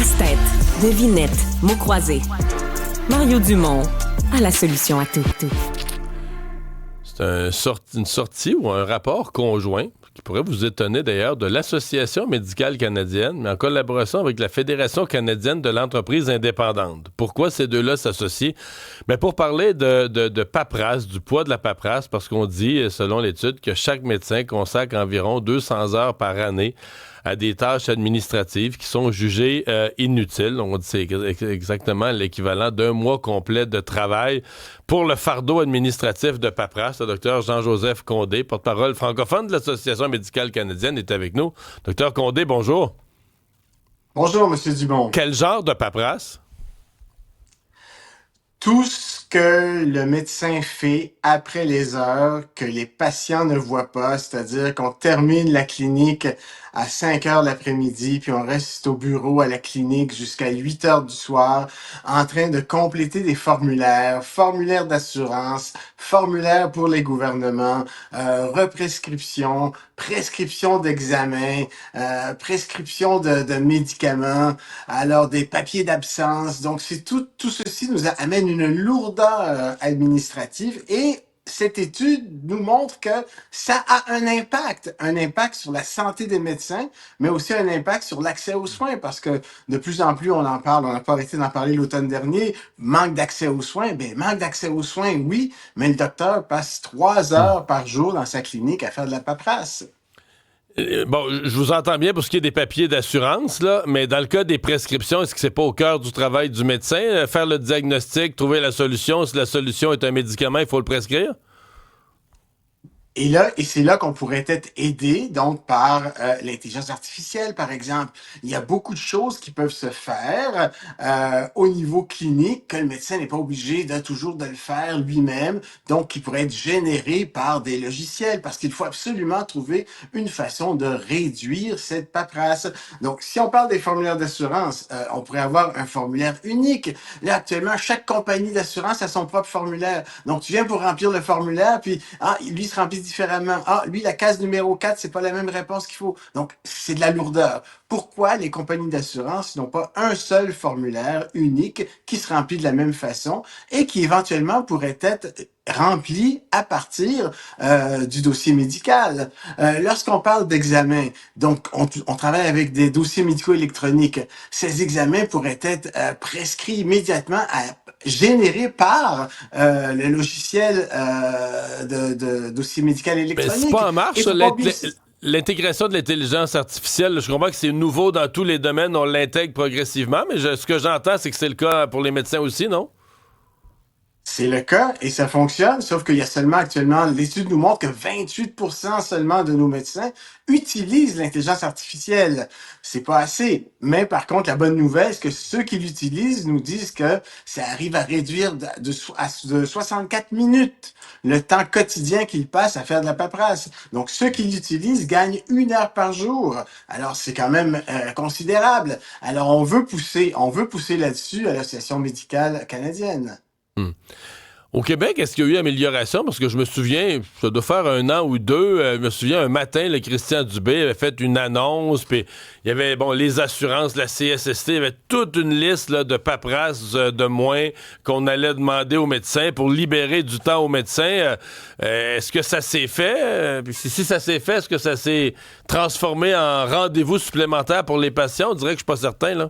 Casse-tête, devinette, mots croisés. Mario Dumont a la solution à tout. C'est une sortie ou un rapport conjoint qui pourrait vous étonner d'ailleurs de l'Association médicale canadienne, mais en collaboration avec la Fédération canadienne de l'entreprise indépendante. Pourquoi ces deux-là s'associent? Mais pour parler de paperasse, du poids de la paperasse, parce qu'on dit, selon l'étude, que chaque médecin consacre environ 200 heures par année à des tâches administratives qui sont jugées inutiles. On dit que c'est exactement l'équivalent d'un mois complet de travail pour le fardeau administratif de paperasse. Le docteur Jean-Joseph Condé, porte-parole francophone de l'Association médicale canadienne, est avec nous. Docteur Condé, bonjour. Bonjour, M. Dumont. Quel genre de paperasse? Tout ce que le médecin fait après les heures que les patients ne voient pas, c'est-à-dire qu'on termine la clinique à 5 heures l'après-midi, puis on reste au bureau à la clinique jusqu'à 8 heures du soir, en train de compléter des formulaires d'assurance, formulaires pour les gouvernements, represcription, prescription d'examens, prescription de médicaments, alors des papiers d'absence. Donc, c'est tout ceci nous amène une lourdeur administrative et cette étude nous montre que ça a un impact sur la santé des médecins, mais aussi un impact sur l'accès aux soins, parce que de plus en plus on en parle, on n'a pas arrêté d'en parler l'automne dernier, manque d'accès aux soins, manque d'accès aux soins, oui, mais le docteur passe 3 heures par jour dans sa clinique à faire de la paperasse. Bon, je vous entends bien pour ce qui est des papiers d'assurance, là, mais dans le cas des prescriptions, est-ce que c'est pas au cœur du travail du médecin? Faire le diagnostic, trouver la solution. Si la solution est un médicament, il faut le prescrire? Et c'est là qu'on pourrait être aidé, donc, par l'intelligence artificielle, par exemple. Il y a beaucoup de choses qui peuvent se faire au niveau clinique que le médecin n'est pas obligé toujours de le faire lui-même, donc qui pourrait être généré par des logiciels, parce qu'il faut absolument trouver une façon de réduire cette paperasse. Donc, si on parle des formulaires d'assurance, on pourrait avoir un formulaire unique. Là, actuellement, chaque compagnie d'assurance a son propre formulaire. Donc, tu viens pour remplir le formulaire, puis lui se remplit différemment. Lui, la case numéro 4, c'est pas la même réponse qu'il faut. Donc, c'est de la lourdeur. Pourquoi les compagnies d'assurance n'ont pas un seul formulaire unique qui se remplit de la même façon et qui éventuellement pourrait être rempli à partir du dossier médical. Lorsqu'on parle d'examens, donc on travaille avec des dossiers médicaux électroniques. Ces examens pourraient être prescrits immédiatement générés par le logiciel de dossier médical électronique. C'est pas en marche, l'intégration de l'intelligence artificielle. Je comprends que c'est nouveau dans tous les domaines, on l'intègre progressivement, mais ce que j'entends, c'est que c'est le cas pour les médecins aussi, non? C'est le cas et ça fonctionne, sauf qu'il y a seulement actuellement, l'étude nous montre que 28% seulement de nos médecins utilisent l'intelligence artificielle. C'est pas assez. Mais par contre, la bonne nouvelle, c'est que ceux qui l'utilisent nous disent que ça arrive à réduire de 64 minutes le temps quotidien qu'ils passent à faire de la paperasse. Donc, ceux qui l'utilisent gagnent 1 heure par jour. Alors, c'est quand même considérable. Alors, on veut pousser là-dessus à l'Association médicale canadienne. Au Québec, est-ce qu'il y a eu amélioration? Parce que je me souviens, ça doit faire 1 an ou 2, je me souviens, un matin, le Christian Dubé avait fait une annonce, puis il y avait, les assurances, la CSST, il y avait toute une liste là, de paperasses de moins qu'on allait demander aux médecins pour libérer du temps aux médecins. Est-ce que ça s'est fait? Puis si ça s'est fait, est-ce que ça s'est transformé en rendez-vous supplémentaire pour les patients? On dirait que je suis pas certain, là.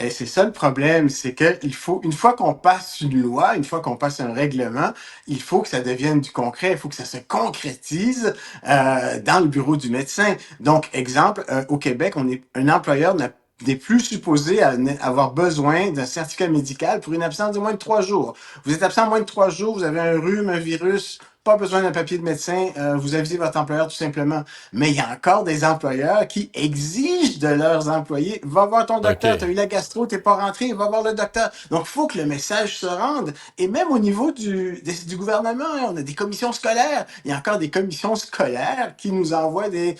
Et c'est ça le problème, c'est que une fois qu'on passe une loi, une fois qu'on passe un règlement, il faut que ça devienne du concret, il faut que ça se concrétise dans le bureau du médecin. Donc, exemple, au Québec, un employeur n'est plus supposé avoir besoin d'un certificat médical pour une absence de moins de 3 jours. Vous êtes absent moins de 3 jours, vous avez un rhume, un virus, pas besoin d'un papier de médecin, vous avisez votre employeur tout simplement. Mais il y a encore des employeurs qui exigent de leurs employés, va voir ton docteur, t'as eu la gastro, t'es pas rentré, va voir le docteur. Donc, il faut que le message se rende. Et même au niveau du gouvernement, on a des commissions scolaires. Il y a encore des commissions scolaires qui nous envoient des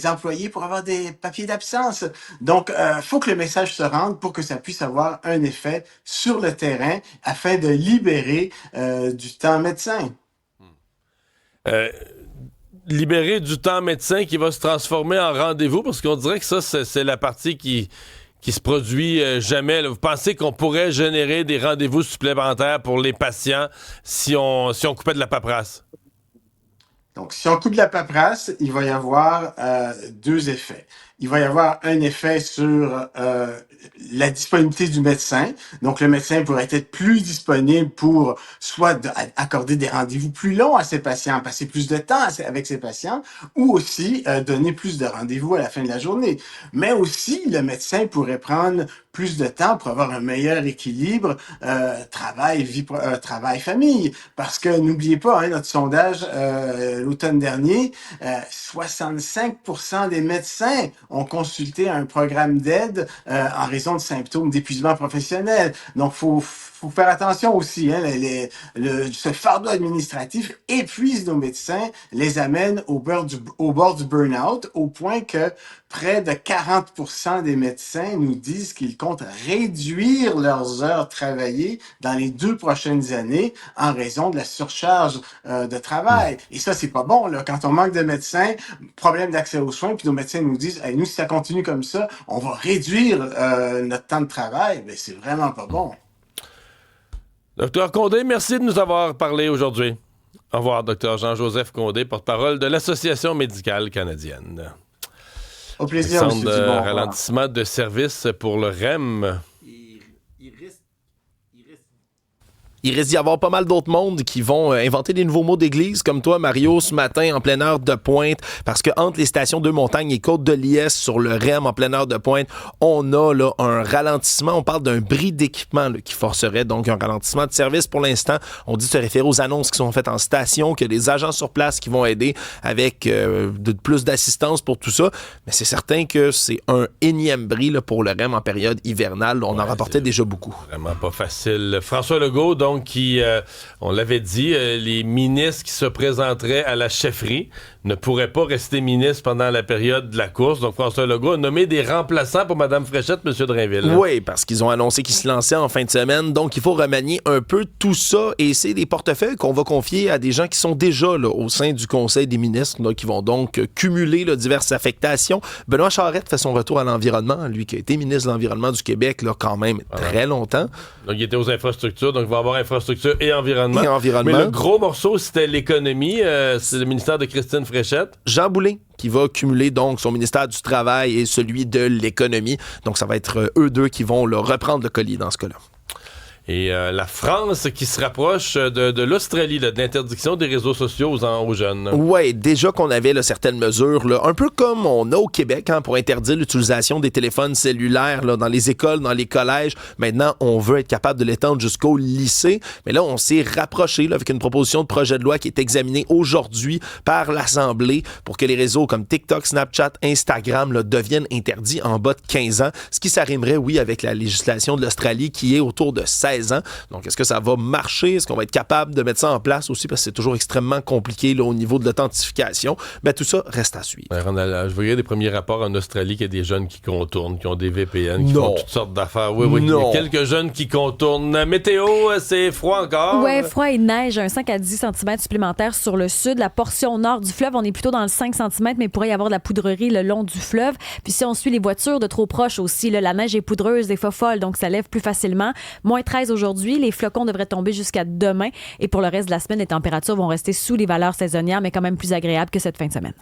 employés pour avoir des papiers d'absence. Donc, faut que le message se rende pour que ça puisse avoir un effet sur le terrain afin de libérer du temps médecin. libérer du temps médecin qui va se transformer en rendez-vous? Parce qu'on dirait que ça, c'est la partie qui se produit jamais. Là. Vous pensez qu'on pourrait générer des rendez-vous supplémentaires pour les patients si on coupait de la paperasse? Donc, si on coupe de la paperasse, il va y avoir deux effets. Il va y avoir un effet sur la disponibilité du médecin. Donc, le médecin pourrait être plus disponible pour soit accorder des rendez-vous plus longs à ses patients, passer plus de temps avec ses patients, ou aussi donner plus de rendez-vous à la fin de la journée. Mais aussi, le médecin pourrait prendre plus de temps pour avoir un meilleur équilibre travail-famille. Parce que n'oubliez pas, notre sondage l'automne dernier, 65% des médecins ont consulté un programme d'aide en raison de symptômes d'épuisement professionnel. Donc, faut faire attention aussi. Ce fardeau administratif épuise nos médecins, les amène au bord du burn-out, au point que près de 40% des médecins nous disent qu'ils comptent réduire leurs heures travaillées dans les 2 prochaines années en raison de la surcharge de travail. Et ça, c'est pas bon, là. Quand on manque de médecins, problème d'accès aux soins, puis nos médecins nous disent, hey, nous, si ça continue comme ça, on va réduire notre temps de travail. Mais c'est vraiment pas bon. Docteur Condé, merci de nous avoir parlé aujourd'hui. Au revoir, Docteur Jean-Joseph Condé, porte-parole de l'Association médicale canadienne. Au plaisir, M. Dubon. Ralentissement de service pour le REM. Il risque d'y avoir pas mal d'autres mondes qui vont inventer des nouveaux mots d'église, comme toi, Mario, ce matin, en pleine heure de pointe, parce que entre les stations Deux-Montagnes et Côte-de-Liesse, sur le REM, en pleine heure de pointe, on a là un ralentissement. On parle d'un bris d'équipement là, qui forcerait donc un ralentissement de service. Pour l'instant, on dit se référer aux annonces qui sont faites en station, que les agents sur place qui vont aider avec plus d'assistance pour tout ça. Mais c'est certain que c'est un énième bris là, pour le REM en période hivernale. On en rapportait déjà beaucoup. Vraiment pas facile. François Legault, donc, qui, on l'avait dit, les ministres qui se présenteraient à la chefferie ne pourraient pas rester ministres pendant la période de la course. Donc, François Legault a nommé des remplaçants pour Mme Fréchette, M. Drainville. Oui, parce qu'ils ont annoncé qu'ils se lançaient en fin de semaine. Donc, il faut remanier un peu tout ça. Et c'est des portefeuilles qu'on va confier à des gens qui sont déjà là, au sein du Conseil des ministres, là, qui vont donc cumuler là, diverses affectations. Benoît Charette fait son retour à l'environnement, lui qui a été ministre de l'Environnement du Québec là, quand même très longtemps. Donc, il était aux infrastructures. Donc, il va avoir infrastructure et environnement. Et environnement. Mais le gros morceau, c'était l'économie. C'est le ministère de Christine Fréchette. Jean Boulet, qui va cumuler donc son ministère du Travail et celui de l'Économie. Donc, ça va être eux deux qui vont reprendre le collier dans ce cas-là. Et la France qui se rapproche de l'Australie, là, de l'interdiction des réseaux sociaux aux jeunes. Oui, déjà qu'on avait là, certaines mesures, là, un peu comme on a au Québec pour interdire l'utilisation des téléphones cellulaires là, dans les écoles, dans les collèges. Maintenant, on veut être capable de l'étendre jusqu'au lycée. Mais là, on s'est rapproché là, avec une proposition de projet de loi qui est examinée aujourd'hui par l'Assemblée pour que les réseaux comme TikTok, Snapchat, Instagram là, deviennent interdits en bas de 15 ans. Ce qui s'arrimerait, oui, avec la législation de l'Australie qui est autour de 16 ans. Donc, est-ce que ça va marcher? Est-ce qu'on va être capable de mettre ça en place aussi? Parce que c'est toujours extrêmement compliqué là, au niveau de l'authentification. Ben, tout ça reste à suivre. Je voyais des premiers rapports en Australie qu'il y a des jeunes qui contournent, qui ont des VPN, qui font toutes sortes d'affaires. Oui, il y a quelques jeunes qui contournent. Météo, c'est froid encore? Oui, froid et neige. Un 5 à 10 cm supplémentaires sur le sud. La portion nord du fleuve, on est plutôt dans le 5 cm, mais il pourrait y avoir de la poudrerie le long du fleuve. Puis si on suit les voitures de trop proche aussi, là, la neige est poudreuse des fois folle, donc ça lève plus facilement. Moins 13 aujourd'hui. Les flocons devraient tomber jusqu'à demain. Et pour le reste de la semaine, les températures vont rester sous les valeurs saisonnières, mais quand même plus agréables que cette fin de semaine.